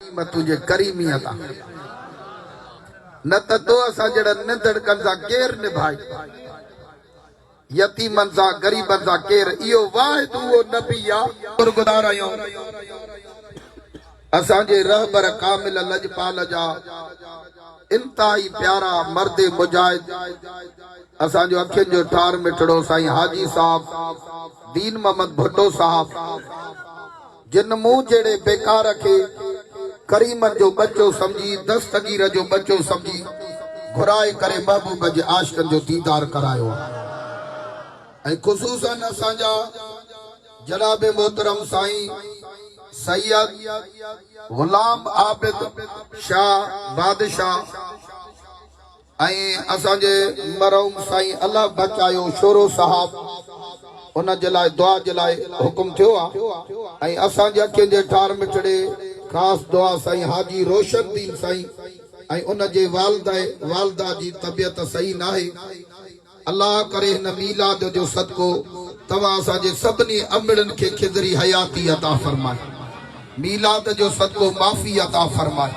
तुझे करीमियत न तो असा जड़ा निंदड़ कंदा केर निभाई यतीमन सा गरीबन सा केर इयो वाहिद वो नबी आ गुरगुदार आयो असा जे रहबर कामिल लजपाल जा इंतहाई प्यारा मर्द मुजाहिद असा जो अखियन जो ठार मिठड़ो साईं हाजी साहब दीन मोहम्मद भुट्टो साहब जिन मुंह जेड़े बेकार के करीमन जो बच्चो समझी दस्तगीर जो बच्चो समझी घुराए करे महबूब जे आशिकन जो दीदार करायो ऐ खुसूसन असांजा जनाब मोहतरम साईं सैयद गुलाम आबिद शाह बादशाह ऐ असांजे मरहूम साईं अल्लाह बचायो शोरो साहब उन जे लाइ दुआ जे लाइ हुकुम थियो आ ऐं असांजे अखियुनि जे ठार मिठड़े खास दुआ साईं हाजी रोशन दीन साईं ऐं उन जे वालदा जी तबियत सही नाहे अल्लाह करे हिन मीलाद जो सदको तव्हां असांजे सभिनी अमिड़नि खे खिज़री हयाती अता फरमाए मीलाद जो सदको माफ़ी अता फरमाए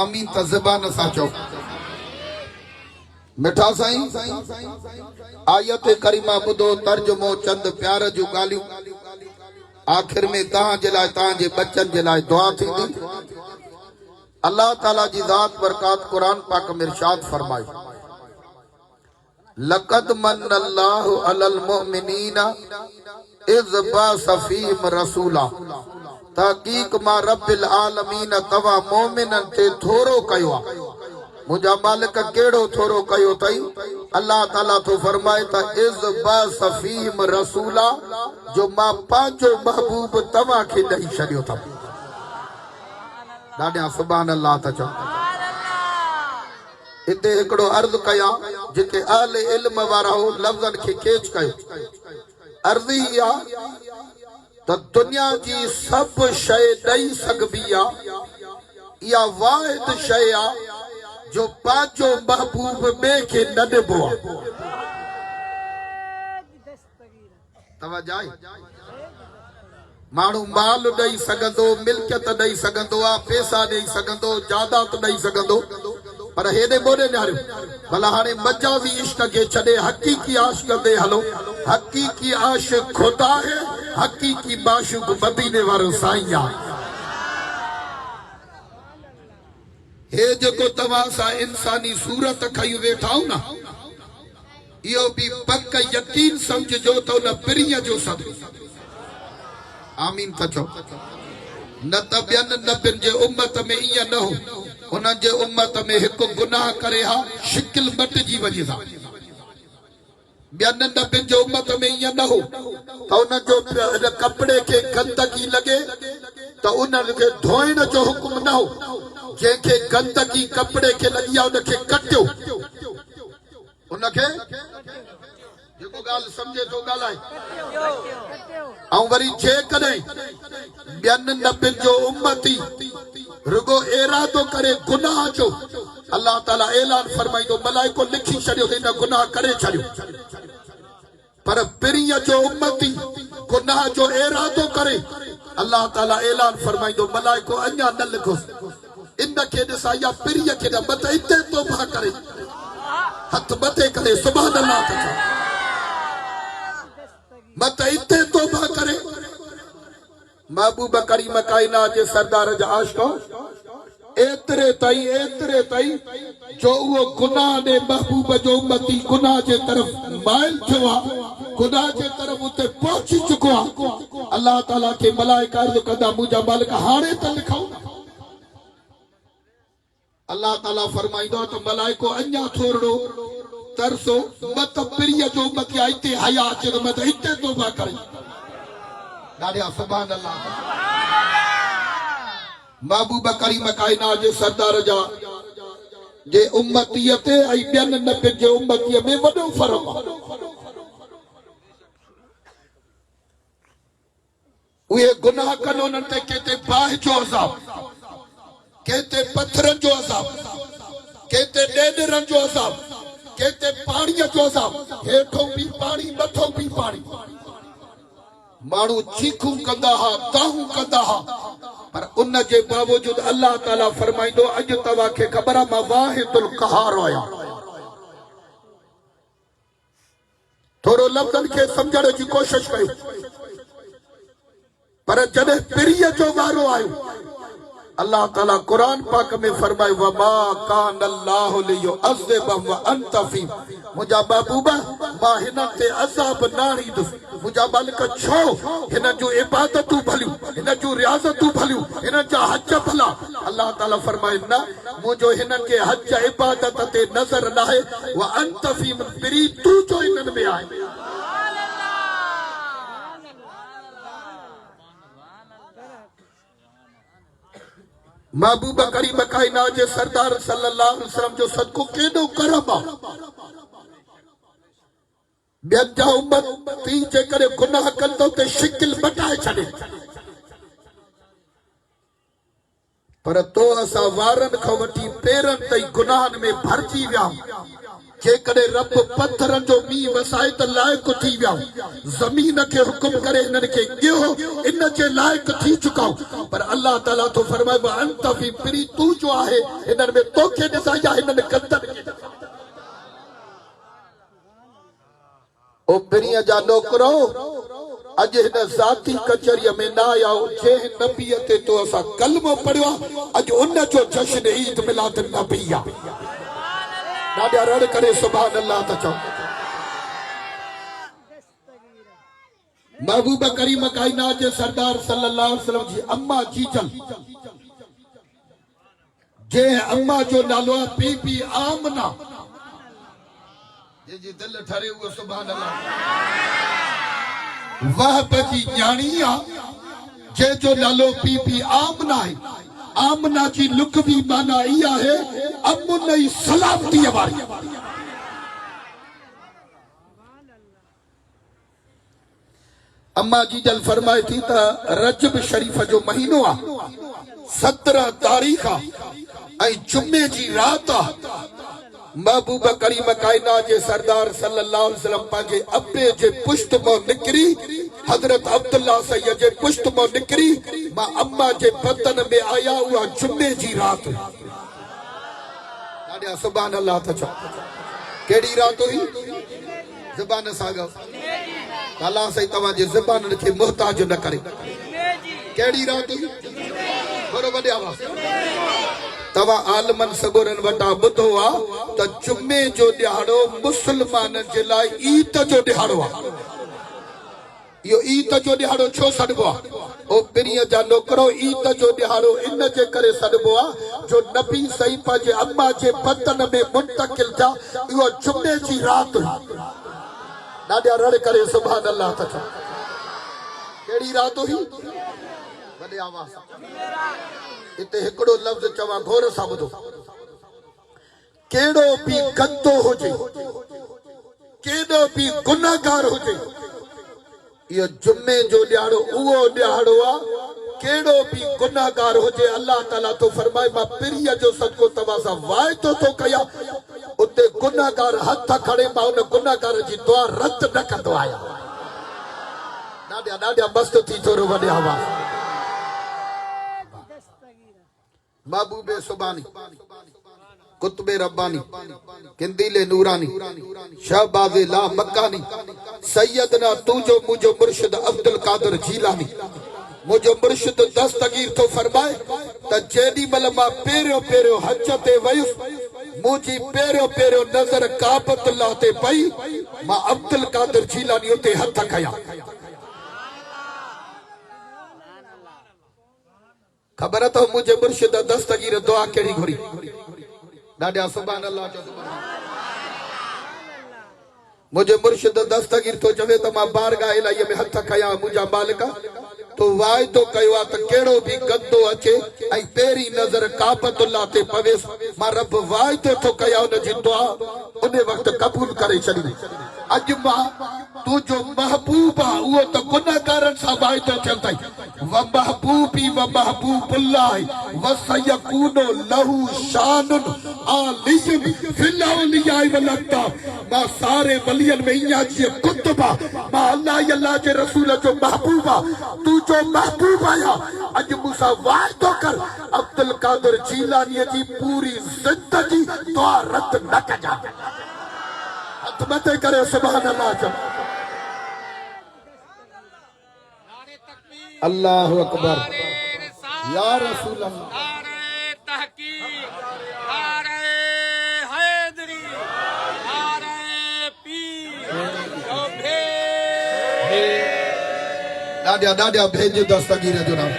आमीन त ज़बान सां चओ मिठा साईं आयत करीमा बुधो तर्जुमो चंद प्यार जो गालियूं आखिर में तहां जे लाइ तहां जे बच्चन जे लाइ दुआ थींदी अल्लाह ताला जी ज़ात बरकात कुरान पाक में इरशाद फरमाई लक़द मन्नल्लाहु अलल मुमिनीना इज़ बअसफ़ीहिम रसूला तहक़ीक़ मां रब्बिल आलमीन तवा मोमिनन ते थोरो कयो आ मुझा मालिक केड़ो थोरो कयो तई अल्लाह ताला तो फरमाए ता इज़ बअसफ़ीहिम रसूला जो मां पांचो महबूब तवा के दई छड़ियो था दादा सुभान अल्लाह ता चो इते एकड़ो अर्ज कया जिते अहले इल्म वारा हो लफ्जन के केच कयो अर्जी या त दुनिया जी सब शय दई सकबी आ या वाहिद शय आ जो पांचो महबूब बे के न देबो तवज्जो मानू माल दई सगंदो मिल्कियत दई सगंदो आ पैसा दई सगंदो जायदाद दई सगंदो पर हेदे बोले नारियो भला हाने मजाजी इश्क के छड़े हकीकी आशिक दे हलो हकीकी आशिक खुदा है हकीकी माशूक मदीने वारो साईं आ हे जो तव्हां सा इंसानी सूरत खई वेठाओ ना इहो भी पक यकीन समझो तो न पिरीअ जो सब आमीन कचो न त ॿियनि नबियुनि जे उम्मत में ईअं न हो उन जे उम्मत में हिकु गुनाह करे हा शिकिल मटिजी वञे था ॿियनि नबियुनि जे उम्मत में ईअं न हो त उन जो कपिड़े खे गंदगी लॻे त उन खे धोइण जो हुकुम न हो जंहिंखे गंदगी कपड़े के लगी आ उनखे कटियो उनखे जेको गाल समझे तो गालाए ऐं वरी जे कॾहिं ॿियनि नबियुनि जो उम्मती रुगो इरादो करे गुनाह जो अल्लाह ताला ऐलान फरमाईंदो मलाइको लिखी छॾियो त हिन गुनाह करे छॾियो पर पिरीअ जो उम्मती गुनाह जो इरादो करे अल्लाह ताला ऐलान फरमाईंदो मलाइको अञा न लिखो इनके दिसा या पिरीअ खे न मत इते तौबा करे हथ मथे करे सुभान अल्लाह त मत इते तौबा करे महबूब करीम कायनात जे सरदार जा आशिको एतरे ताई जो वो गुनाह ने महबूब जो उम्मती गुनाह जे तरफ माइल थियो आ गुनाह जे तरफ उते पहुंची चुको आ अल्लाह ताला के मलाइका अर्ज कंदा मुंहिंजा मालिक हाणे त लिखाओ अल्लाह ताला फरमाईंदो तो मलाइको अञा थोरो तरसो मत पिरीअ जो उम्मती आइते हया अचे तो मत इते तौबा करे दादा सुभान अल्लाह महबूब करीम कायनात जे सरदार जा जे उम्मतीअ ते ऐं ॿियनि नबियुनि जे उम्मतीअ में वॾो फ़र्क़ु आहे उहे गुनाह कनि उन्हनि ते केते बाहि जो अज़ाब केते पत्थरनि जो अज़ाब केते ॾेडरनि जो अज़ाब केते पाणीअ जो अज़ाब हेठों भी पाणी मथों भी पाणी माण्हू चीखूं कंदा हा दाहूं कंदा हा पर उन जे बावजूद अल्लाह ताला फरमाइंदो अज तवा के खबर मां वाहिदुल कहार आया। थोरो लफ्ज़न के समझण जी कोशिश कयो, पर जॾहिं पिरीअ जो वारो आयो अल्लाह ताला कुरान पाक में फरमाए वमा कान अल्लाहु लियुअज़्ज़िबहुम व अंत फीहिम। मुंहिंजा महबूबा मां हिन ते अज़ाब न आणींदुसि। मुंहिंजा मालिक छो हिन जूं इबादतूं भलियूं, हिन जूं रियाज़तूं भलियूं, हिन जा हज भला। अल्लाह ताला फरमाए न, मुंहिंजो हिननि खे हज इबादत ते नज़र न आहे। व अंत फीहिम, पिरी तूं जो हिननि में आहे। महबूब करीम कायनात जे सरदार सल्लल्लाहु अलैहि वसल्लम जो सदको केॾो करम आहे। ॿियनि जा उम्मती जे करे गुनाह कंदो ते शिकिल मटाए छॾे, पर तो असां वारनि खां वठी पेरनि ताईं गुनाहनि में भरिजी विया। जेकॾहिं रब पत्थरनि जो मींहुं वसाए त लाइक़ थी विया, ज़मीन खे हुकुम करे हिननि खे ॻियो इन जे लाइक़ थी चुका। पर अल्लाह ताला तो फरमाए अंत फी पिरी तू जो आहे हिननि में तोखे ॾिसां या हिननि कंदनि खे। ओ पिरीअ जा नौकरो अॼु हिन ज़ाती कचहरीअ में न आया, जंहिं नबीअ ते तो असां कलमो पढ़ियो आहे अॼु उन जो जश्न ईद मिलाद नबी आहे। ॾाढा रड़ करे सुभान अल्लाह त चओ। महबूब करीम कायनात जे सरदार सल्लल्लाहु अलैहि वसल्लम जी अम्मा जीजल, जे अम्मा जो नालो आहे बीबी आमना, जे दिल ठरे उहो सुभान अल्लाह। वहब जी न्याणी आहे, जे जो नालो बीबी आमना आहे। आमना जी लुकवी माना इहा है अमुन ई सलामती वारी। अम्मा जी जल फरमाए थी त रजब शरीफ जो महीनो आहे, 17 तारीख़ आहे ऐं जुमे जी रात आहे। महबूब करीम कायनात जे सरदार सल्लल्लाहु अलैहि वसल्लम पंहिंजे अब्बे जे पुश्त मां निकिरी, हज़रत अब्दुल्ला सैयद जे पुश्त मां निकिरी मां अम्मा जे बदन में आया। उहा जुमे जी रात। ॾाढा सुभान अल्लाह त चओ। कहिड़ी रात हुई? ज़बान सां ॻाल्हि, अल्लाह साईं तव्हांजे ज़बान खे मुहताज न करे। कहिड़ी रात हुई? थोरो वॾे आवाज़ तव्हां आलमन सगोरन वटां ॿुधो आहे त जुमे जो ॾिहाड़ो मुस्लमाननि जे लाइ ईद जो ॾिहाड़ो आहे। इहो ईद जो ॾिहाड़ो छो सॾिबो आहे? ओ पिरीअ जा नौकरो, ईद जो ॾिहाड़ो इन जे करे सॾिबो आहे जो नबी सही पंहिंजे अम्मा जे बदन में मुंतकिल थिया। इहो जुमे जी रात हुई। ॾाढा रड़ करे सुभान अल्लाह त चओ। कहिड़ी रात हुई? वॾे आवाज़ इते हिकिड़ो लफ़्ज़ चवां, गौर सां ॿुधो। कहिड़ो बि गंदो हुजे, केॾो बि गुनाहगार हुजे, इहो जुमे जो ॾिहाड़ो उहो ॾिहाड़ो आहे। कहिड़ो बि गुनाहगार हुजे, अल्लाह ताला तो फरमाए मां पिरीअ जो सदको तव्हां सां वाइदो थो कयां, उते गुनाहगार हथ खणे मां उन गुनाहगार जी दुआ रद्द न कंदो आहियां। ॾाढा मस्त थी थोरो वॾे आवाज़। महबूबे सुबानी, कुतुबे रब्बानी, किंदीले नूरानी, शहबाज़े ला मक्कानी, सैयदना तुझो मुझो मुर्शिद अब्दुल कादिर जीलानी। मुझो मुर्शिद दस्तगीर तो फरमाए त जेडी मल मां पेरियो पेरियो हज ते वयुसि, मुंहिंजी पेरियो पेरियो नज़र काबतुल्लाह ते पई, मां अब्दुल कादिर जीलानी उते हथ खया। खबर अथव मुंहिंजे मुर्शिद दस्तगीर दुआ कहिड़ी घुरी? ॾाढा सुभान अल्लाह जो। मुंहिंजे मुर्शिद दस्तगीर तो चवे त मां बारगाह इलाही में हथ खया, मुंहिंजा मालिका तो वाइदो कयो आहे त कहिड़ो बि गंदो अचे ऐं पहिरीं नज़र काबतुल्लाह ते पवेसि, मां रब वाइदो थो कयां उन जी दुआ उन वक़्तु क़बूल करे छॾी। अॼु मां तुंहिंजो महबूब आहे, उहो त गुनाहगारनि सां वाइदो थियल अथई। व महबूबी व महबूबुल्लाह व सयकूनो लहू शानुन आलियुन फिल औलिया वल अक़ताब। मां सारे वलियन में इया जी कुतुब आहे, मां अल्लाह जे रसूल जो महबूब आहे। तू तुझो महबूब आया अज मूसा वायदो कर अब्दुल कादिर जीलानी जी पूरी जिंदगी तो रद्द न कजा हथ मते करे सुभान अल्लाह अल्लाहु अकबर या रसूल अल्लाह दादा दादा भेज दस्तगीर जो नाम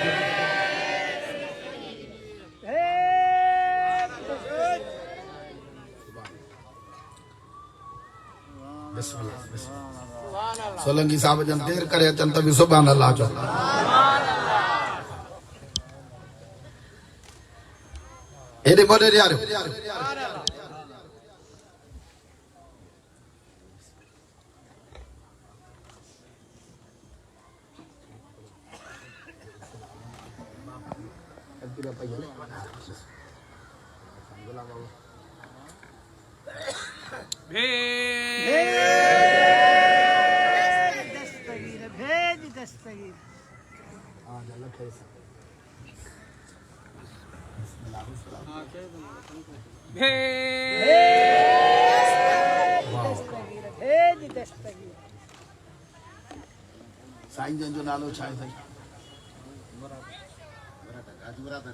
सोलंकी साहब जन देर करे अचन त सुभान अल्लाह जो एडे मोडे यार साईं जन जो नालो छा आहे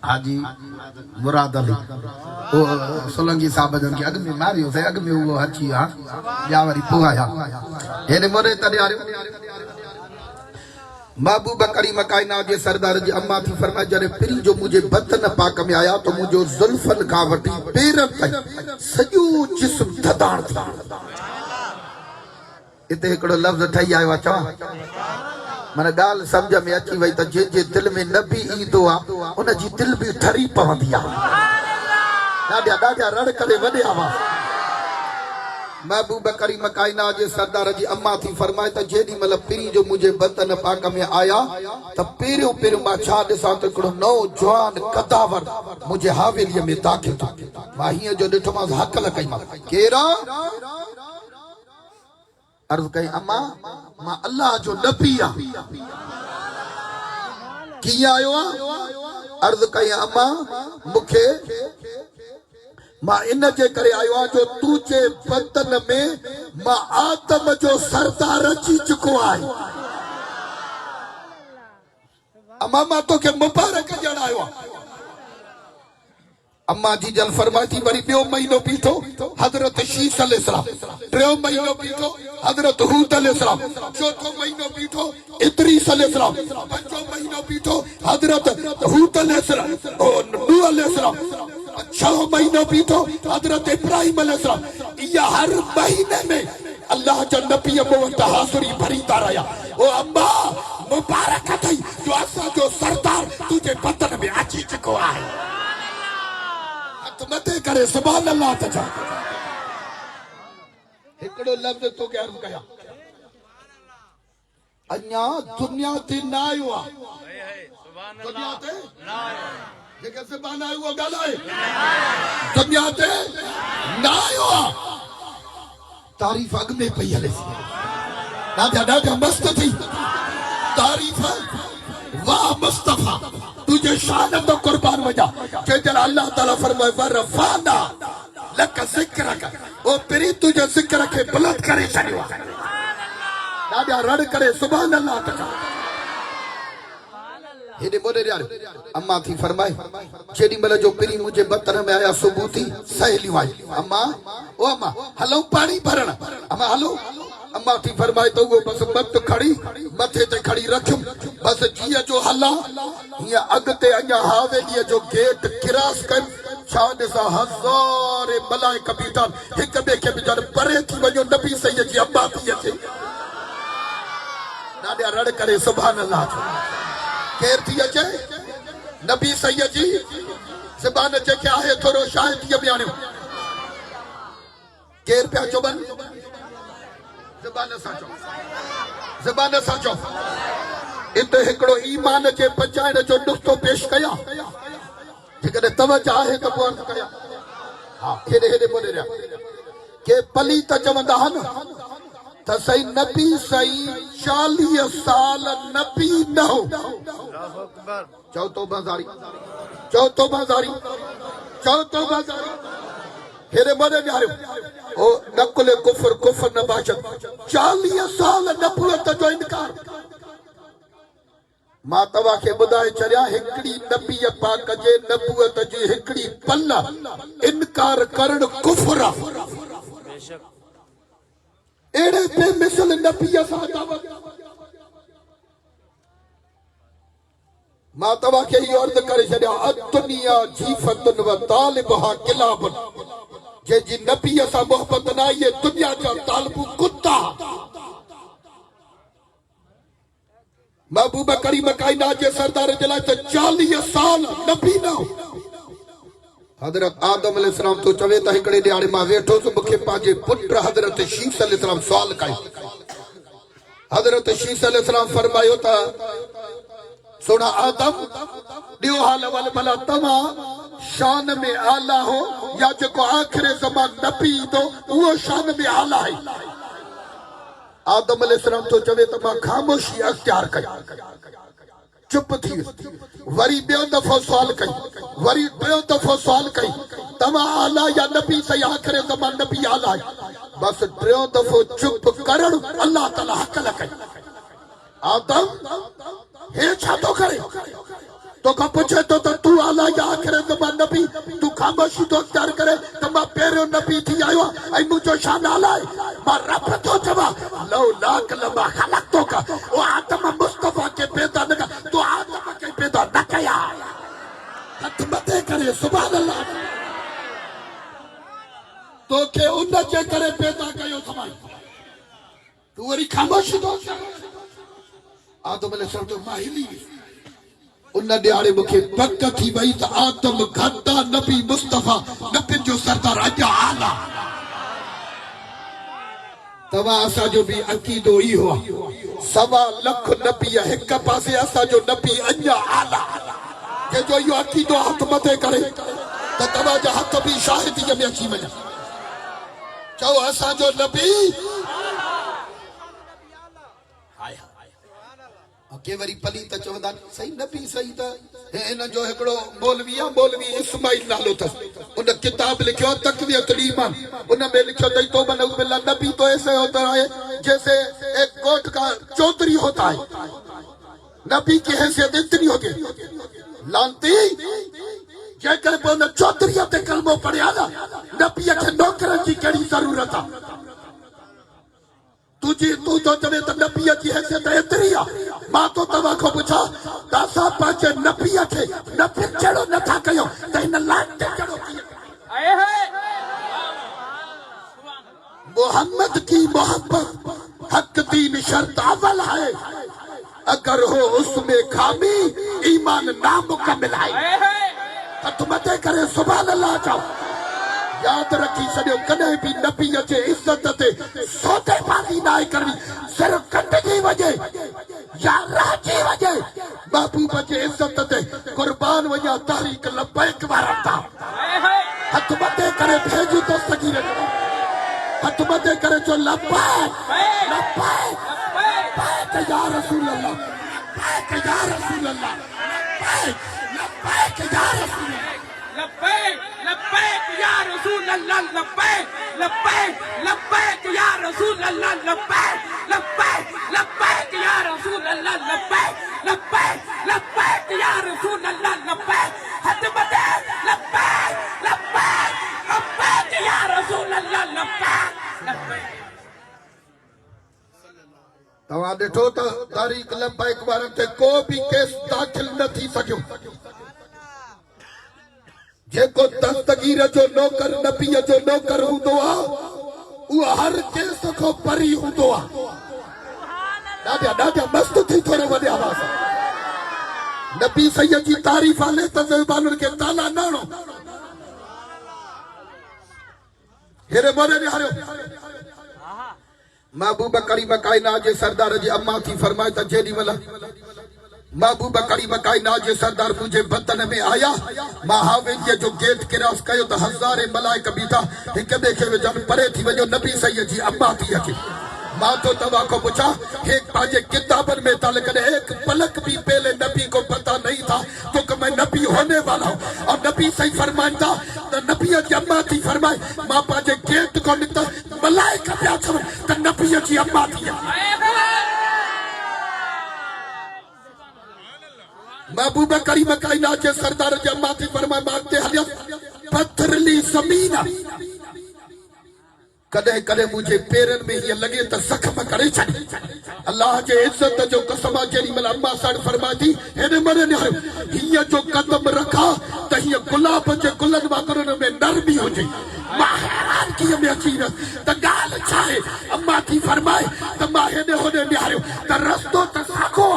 हाजी मुराद अली ओ सोलंकी साहब जन के अग में मारियो से अग में वो हची हा या वरी पुआया हेने मोरे तड़ियारो महबूब करीम कायनात जे सरदार जी अम्मा थी फरमाए जरे पिरी जो मुझे बदन पाक में आया तो मुझो जुल्फन का वटी पेरन तक सजो जिस्म थदाण थी इते एकड़ो लफ्ज ठई आयो चवा मन गाल समझ में अची वई त जे दिल में नबी ईंदो आ उन जी दिल भी ठरी पवंदी आ डाडा डाडा रड़ करे वडे आवा महबूब करीम कायनात जे सरदार जी अम्मा थी फरमाए त जेडी मल पिरी जो मुझे बदन पाक में आया त पेरियो पेरियो मा छा दिसा त एकड़ो नौ जवान कदावर मुझे हवेली में दाखिल था माहिया जो डिठो मा हकल कई मा केरा अर्ज कई अम्मा मां अल्लाह जो नबी आ की आयो अर्ज कई अम्मा मुखे मां इन जे करे आयो आ जो तुझे बदन में मां आदम जो सरदार अची चुको आहे अम्मा मां तो के मुबारक जणायो अम्मा जी जल फरमाई थी वरी बियो महीनो बीठो हजरत शीस अलैहिस्सलाम टियों महीनो बीठो हजरत हूद अलैहिस्सलाम चौथो महीनो बीठो इदरीस अलैहिस्सलाम पंजो महीनो बीठो हजरत हूद अलैहिस्सलाम नूह अलैहिस्सलाम छह महीनो बीठो हजरत इब्राहिम अलैहिस्सलाम या हर महीने में अल्लाह जो नबी मोहम्मद हाज़िरी भरींदा रहा ओ अम्मा मुबारक थई जो असा जो सरदार तुझे बदन में अची चुको आहे मते करे सुभान अल्लाह तजा एकड़ो लफ्ज तो के अर्ज कया अन्या दुनिया ते ना आयो आ दुनिया ते ना आयो जेके सुभान आयो गालाए दुनिया ते ना आयो तारीफ अग में पई हले दादा दादा मस्त थी तारीफ वाह मुस्तफा तुझे शान तो कुर्बान वजा जल अल्लाह ताला फरमाए वरफाना लक जिक्रक ओ पिरी तुझे जिक्र के बुलंद करे छडियो दादा रड़ करे सुभान अल्लाह तका हेडे बोले यार अम्मा थी फरमाए जेडी मल जो पिरी मुझे बतन में आया सुबूती सहेलियों आई अम्मा ओ अम्मा हलो पानी भरण अम्मा हलो अम्मा थी फरमाए तो वो बस मत खड़ी मथे ते खड़ी रखम बस जिया जो हला ये अगते अया हवेली जो गेट क्रॉस कर छाद सा हजार मलाइका बीठन एक बे के बिचार परे थी वजो नबी सैयद जी अम्मा थी अचे दादा रड़ करे सुभान अल्लाह केर थी अचे नबी सैयद जी ज़बान अचे क्या है थोरो शायद ये बयानो केर पे चोबन ज़बान साचो इत एकड़ो ईमान के बचाइण जो नुक्तो पेश कया जेकॾहिं तवज्जो आहे त पोइ अर्ज़ कया हा हेॾे हेॾे बोले रहिया के पलीत चवंदा आहिनि त सही नबी सही 40 साल नबी न हो। चओ तो बाज़ारी, चओ तो बाज़ारी, चओ तो बाज़ारी। हेरे मरे न्यारो ओ नकुल कुफर कुफर न बाशत 40 साल नबूवत जो इनकार। मां तवा के बुधाए चरिया हिकड़ी नबी पाक जे नबूवत जी हिकड़ी पल इनकार करण कुफर आ। बेशक एड़े पे मिसल नबी सा दावत। मां तवा के ही अर्ज करे छड़िया दुनिया जीफतन व तालिबहा किलाबन। जे जी नबी सा मोहब्बत ना ये दुनिया जा तालिबु कुत्ता। महबूब करीम कायनात जे सरदार जला 40 साल नबी ना हो। हजरत आदम अलैहिस्सलाम तो चवे त हिकड़े ॾियारे मां वेठो तो मुखे पांजे पुत्र हजरत शीस अलैहिस्सलाम सवाल कई। हजरत शीस अलैहिस्सलाम फरमायो था सोना आदम दियो हाल वाल भला तवा शान में आला हो या जो आखिर ज़मान नबी दो वो शान में आला है। आदम अलैहिस्सलाम तो चवे त मां खामोशी अख्तियार कई, चुप थी वरी ॿियो दफ़ो सवाल कई, वरी ॿियो दफ़ो सवाल कई तवा आला या नबी सही आखिर ज़मान नबी आला है। बस टियों दफ़ो चुप करण अल्लाह ताला हक लकई। आदम हे छा तो करे तो का पूछे तो तू आला या आखिर ज़मान नबी तू खामोशी तो अख्तियार करे त मां पहिरियों नबी थी आयो ऐं मुंहिंजो शान आला है। मां रब तो चवा लौ लाख लमा खलक़तो का ओ आदम मुस्तफा के पैदा न कर तो आदम के पैदा न कया। हथ मथे करे सुभान अल्लाह तो के उन जे करे पैदा कयो समाई तू वरी खामोशी तो आदम अलैहिस्सलाम तो माहिली उन ॾियारे मुखे पक थी वई त आदम घटा नबी मुस्तफा नबी जो सरदार अॼु आला। तवा असा जो भी अकीदो ही हुआ 1.25 लाख नबी एक पासे असा जो नबी अञा आला के जो यो अकीदो हथ मथे करे त तवा जा हथ भी शाहिदी में अची वञा। चओ असा जो नबी के वरी पली त चवंदा सही नबी सही त इन जो हिकड़ो मौलवी आ मौलवी इस्माइल नालो था। उन किताब लिखियो तकवियत ईमान उन में लिखियो तई तो बिल्ला नबी तो ऐसे होता है जैसे एक गोट का चौधरी होता है। नबी की हैसियत इतनी होती है लांती जेकर पोन चौधरी ते कलमो पढ़िया ना नबी के नौकरन की केड़ी जरूरत आ। तुझी तू तो चवे त नबी की हैसियत एतरी आ। मां तो तवा को पूछा दासा पाचे नबी के नबी चढ़ो न था कयो त इन लांते चढ़ो की आए है। मोहम्मद की मोहब्बत हक दीन शर्त अव्वल है अगर हो उसमें खामी ईमान नामुकम्मल है। हथ मथे करे सुभान अल्लाह चओ। याद रखी छॾियो कॾहिं भी नबी जे इज्जत ते सौदेबाज़ी ना करनी सिर्फ कटजी वञे या रहजी वञे महबूब जे इज्जत ते कुर्बान वञा तारीख़ लबैक वारता। हथ मथे करे भेजू तो सगी रे हथ मथे करे चो लबैक लबैक लबैक या रसूल अल्लाह लबैक या रसूल अल्लाह लबैक या रसूल अल्लाह लबैक लबैक या रसूल अल्लाह लबैक लबैक लबैक या रसूल अल्लाह लबैक लबैक लबैक या रसूल अल्लाह लबैक लबैक लबैक या रसूल अल्लाह लबैक हथ मथे लबैक लबैक लबैक या रसूल अल्लाह लबैक लबैक। तव्हां ॾिठो त तारीख़ लबैक वारनि ते को भी केस दाख़िल न थी सघियो। जेको दस्तगीर जो नौकर नबी जो नौकर हूंदो आ उहो हर केस को परी हूंदो आ। ॾाढा ॾाढा मस्त थी थोरो वॾे आवाज़ नबी सैयद जी तारीफ़ आले त ज़बानुनि खे ताला नाणो हेरे मोरे निहारियो। महबूब करीम कायनात जे सरदार जी अम्मा थी फरमाए त जेॾी महिल महबूब करीम कायनात जे सरदार मुझे बतन में आया मां हावेलीअ जो गेट क्रॉस कयो त हज़ारे मलाइक बीठा हिक ॿिए खे विझनि परे थी वञो नबी सैयद जी अम्मा थी अचे। मां तो तवा को पूछा एक बाजे किताबन में तल करे एक पलक भी पहले नबी को पता नहीं था तो कि मैं नबी होने वाला हूँ और नबी सही फरमाता तो नबी की अम्मा थी फरमाए मां पाजे गेट को निकता मलाइका प्या छवर तो नबी की अम्मा थी महबूबा करीम कायनात जे सरदार जी अम्मा थी फरमाए मांगते हलिया पत्थरली जमीन कदे कदे मुझे पेरन में ये लगे तो जख्म करे छड़ी अल्लाह जे इज्जत जो कसम जेरी मल अम्मा साड फरमाती हेने मने ने हिया जो कदम रखा त हिया गुलाब जे गुलन वाकरन में नरमी हो जी मां हैरान की में अचीन त गाल छाए अम्मा थी फरमाए त मां हेने होने निहारो त रस्तो त साखो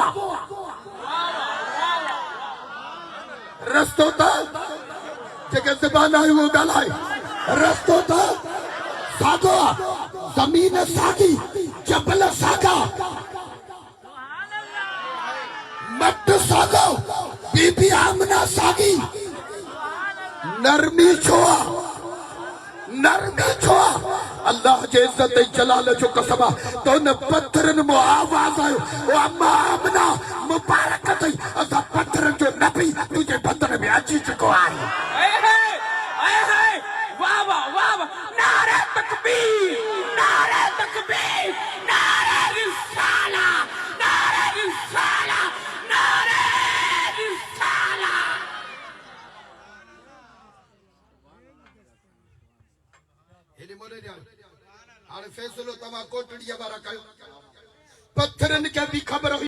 रस्तो त जेके ज़बान आयो वो गालाए रस्तो त सागो जमीन सागी जबल सागा मट सागो बीबी आमना सागी नरमी छोआ अल्लाह जे इज्जत जलाल जो कसमा तो न पत्थरन मो आवाज आयो ओ अम्मा आमना मुबारक थई असा पत्थरन जो नबी तुझे बदन में अची चुको आहे वाह वाह वाह नारे तकबीर नारे तकबीर नारे रिसाला नारे रिसाला नारे रिसाला हेने मोने ध्यान हाणे फैसलो तमा कोटड़िया वारा कयो पत्थरन के भी खबर